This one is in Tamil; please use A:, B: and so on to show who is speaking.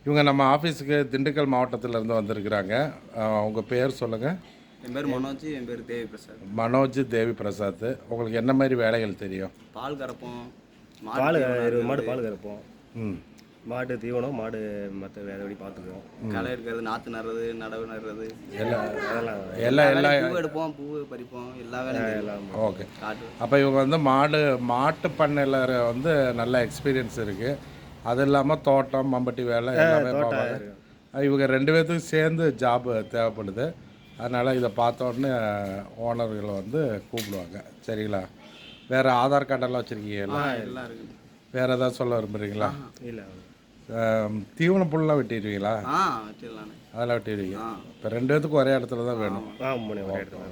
A: இவங்க நம்ம ஆஃபீஸுக்கு திண்டுக்கல் மாவட்டத்திலேருந்து வந்திருக்கிறாங்க. உங்கள் பேர் சொல்லுங்கள்.
B: என் பேர் மனோஜ். என் பேர் தேவி பிரசாத்.
A: மனோஜ் தேவி பிரசாத். உங்களுக்கு என்ன மாதிரி வேலைகள் தெரியும்?
B: பால் கறப்போம்,
C: பால் 20 மாடு பால் கறப்போம்.
A: ம்.
C: மாடு தீவனம், மாடு மற்ற வேலைப்படி பார்த்துக்குவோம்.
B: களை எடுக்கிறது, நாற்று நடுறது, நடவு நடுறது,
A: எல்லாம்
B: பூ எடுப்போம், பூ பறிப்போம், எல்லா வேலையும் எல்லாம்.
A: ஓகே. அப்போ இவங்க வந்து மாட்டு பண்ணையில் வந்து நல்ல எக்ஸ்பீரியன்ஸ் இருக்குது. அது இல்லாமல் தோட்டம், மம்பட்டி வேலை எல்லாமே பார்ப்பாங்க. இவங்க 2 பேர்த்துக்கும் சேர்ந்து ஜாப் தேவைப்படுது. அதனால் இதை பார்த்தோன்னே ஓனர்களை வந்து கூப்பிடுவாங்க. சரிங்களா? வேறு ஆதார் கார்டெல்லாம் வச்சுருக்கீங்களா?
B: எல்லாம் இருக்குது.
A: வேறு ஏதாவது சொல்ல விரும்புகிறீங்களா?
C: இல்லை.
A: தீவன புல்லாம் வெட்டிடுவீங்களா?
B: வெட்டிடலாண்ணே.
A: அதெல்லாம் வெட்டிடுவீங்க. இப்போ 2 பேர்த்துக்கும் ஒரே இடத்துல தான் வேணும்.
C: ஒரே இடத்துல.